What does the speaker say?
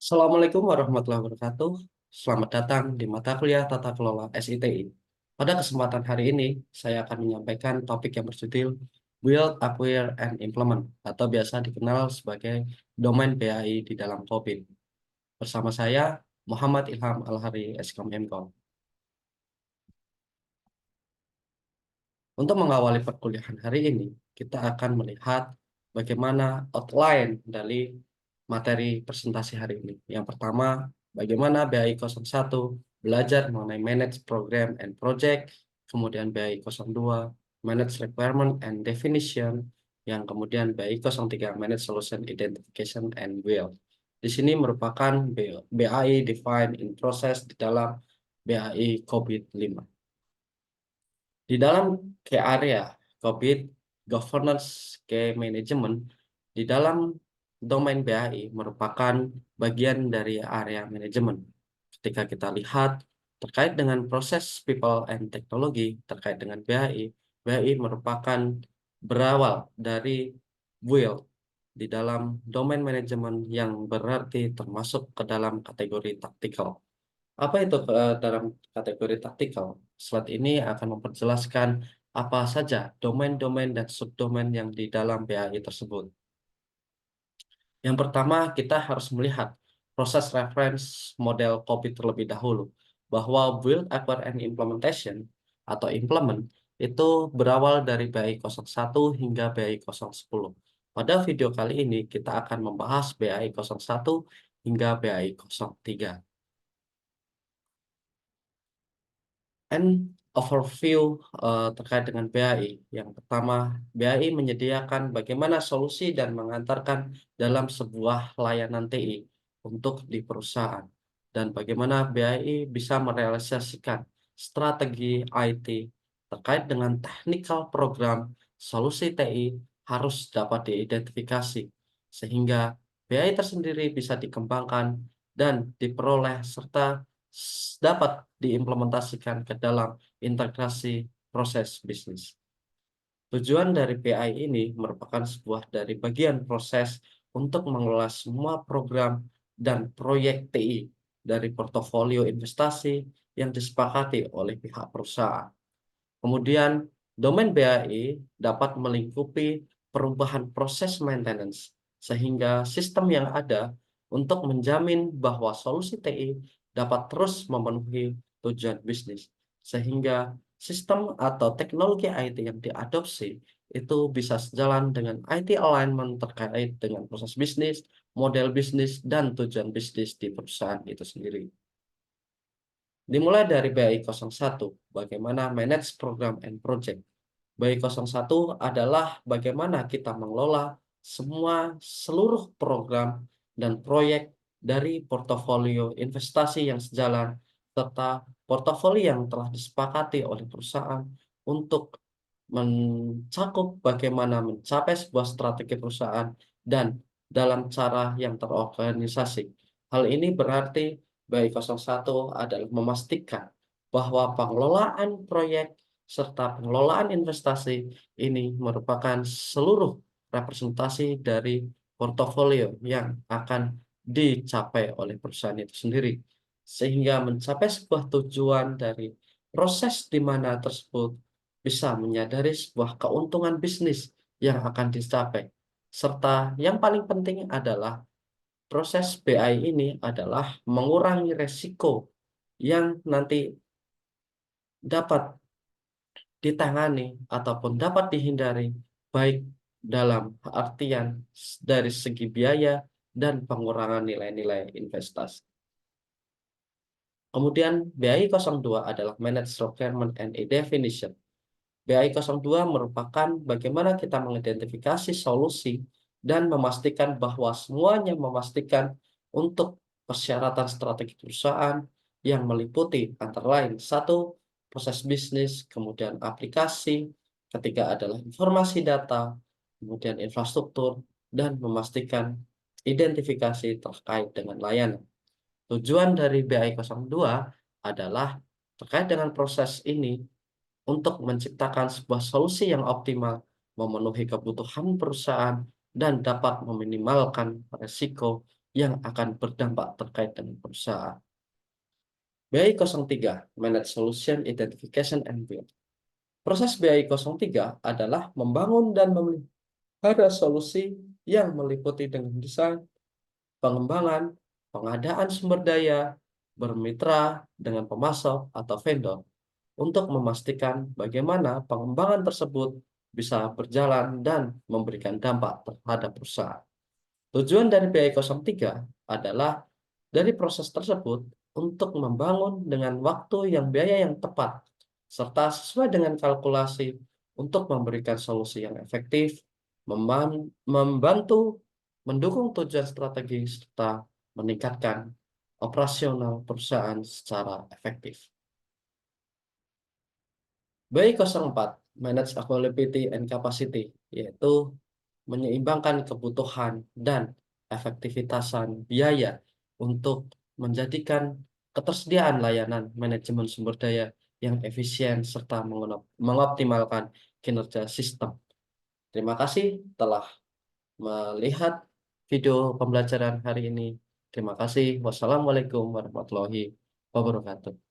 Assalamualaikum warahmatullahi wabarakatuh. Selamat datang di mata kuliah Tata Kelola SITI. Pada kesempatan hari ini, saya akan menyampaikan topik yang berjudul Build, Acquire, and Implement, atau biasa dikenal sebagai domain BAI di dalam COVID. Bersama saya, Muhammad Ilham Al-Hari, Eskom Hemkom. Untuk mengawali perkuliahan hari ini, kita akan melihat bagaimana outline dari materi presentasi hari ini. Yang pertama, bagaimana BAI 01 belajar mengenai Manage Program and Project, kemudian BAI 02 Manage Requirement and Definition, yang kemudian BAI 03 Manage Solution Identification and Build. Di sini merupakan BAI Define in Process di dalam BAI COVID-5. Di dalam key area COVID, governance key management, di dalam domain BAI merupakan bagian dari area manajemen. Ketika kita lihat terkait dengan proses people and technology terkait dengan BAI, BAI merupakan berawal dari build di dalam domain manajemen yang berarti termasuk ke dalam kategori taktikal. Apa itu dalam kategori taktikal? Slide ini akan memperjelaskan apa saja domain-domain dan subdomain yang di dalam BAI tersebut. Yang pertama, kita harus melihat proses reference model copy terlebih dahulu, bahwa build, acquire, and implementation atau implement itu berawal dari BAI 01 hingga BAI 010. Pada video kali ini, kita akan membahas BAI 01 hingga BAI 03. And overview terkait dengan BAI. Yang pertama, BAI menyediakan bagaimana solusi dan mengantarkan dalam sebuah layanan TI untuk di perusahaan. Dan bagaimana BAI bisa merealisasikan strategi IT terkait dengan technical program solusi TI harus dapat diidentifikasi. Sehingga BAI tersendiri bisa dikembangkan dan diperoleh serta dapat diimplementasikan ke dalam integrasi proses bisnis. Tujuan dari PI ini merupakan sebuah dari bagian proses untuk mengelola semua program dan proyek TI dari portofolio investasi yang disepakati oleh pihak perusahaan. Kemudian, domain BAI dapat melingkupi perubahan proses maintenance sehingga sistem yang ada untuk menjamin bahwa solusi TI dapat terus memenuhi tujuan bisnis, sehingga sistem atau teknologi IT yang diadopsi itu bisa sejalan dengan IT alignment terkait dengan proses bisnis, model bisnis, dan tujuan bisnis di perusahaan itu sendiri. Dimulai dari BAI 01, bagaimana manage program and project. BAI 01 adalah bagaimana kita mengelola seluruh program dan proyek dari portofolio investasi yang sejalan serta portofolio yang telah disepakati oleh perusahaan untuk mencakup bagaimana mencapai sebuah strategi perusahaan dan dalam cara yang terorganisasi. Hal ini berarti BAI 01 adalah memastikan bahwa pengelolaan proyek serta pengelolaan investasi ini merupakan seluruh representasi dari portofolio yang akan dicapai oleh perusahaan itu sendiri. Sehingga mencapai sebuah tujuan dari proses di mana tersebut bisa menyadari sebuah keuntungan bisnis yang akan dicapai. Serta yang paling penting adalah proses BI ini adalah mengurangi resiko yang nanti dapat ditangani ataupun dapat dihindari baik dalam artian dari segi biaya dan pengurangan nilai-nilai investasi. Kemudian BI 02 adalah Manage Requirement and Definition. BI 02 merupakan bagaimana kita mengidentifikasi solusi dan memastikan bahwa semuanya memastikan untuk persyaratan strategi perusahaan yang meliputi antara lain satu, proses bisnis, kemudian aplikasi, ketiga adalah informasi data, kemudian infrastruktur, dan memastikan identifikasi terkait dengan layanan. Tujuan dari BI 02 adalah terkait dengan proses ini untuk menciptakan sebuah solusi yang optimal, memenuhi kebutuhan perusahaan, dan dapat meminimalkan risiko yang akan berdampak terkait dengan perusahaan. BI03, Manage Solution Identification and Build. Proses BI03 adalah membangun dan memelihara solusi yang meliputi dengan desain, pengembangan, pengadaan sumber daya, bermitra dengan pemasok atau vendor untuk memastikan bagaimana pengembangan tersebut bisa berjalan dan memberikan dampak terhadap perusahaan. Tujuan dari BI03 adalah dari proses tersebut untuk membangun dengan waktu yang biaya yang tepat, serta sesuai dengan kalkulasi untuk memberikan solusi yang efektif, membantu mendukung tujuan strategis, serta meningkatkan operasional perusahaan secara efektif. BI04, Manage Availability and Capacity, yaitu menyeimbangkan kebutuhan dan efektivitasan biaya untuk menjadikan ketersediaan layanan manajemen sumber daya yang efisien serta mengoptimalkan kinerja sistem. Terima kasih telah melihat video pembelajaran hari ini. Terima kasih. Wassalamualaikum warahmatullahi wabarakatuh.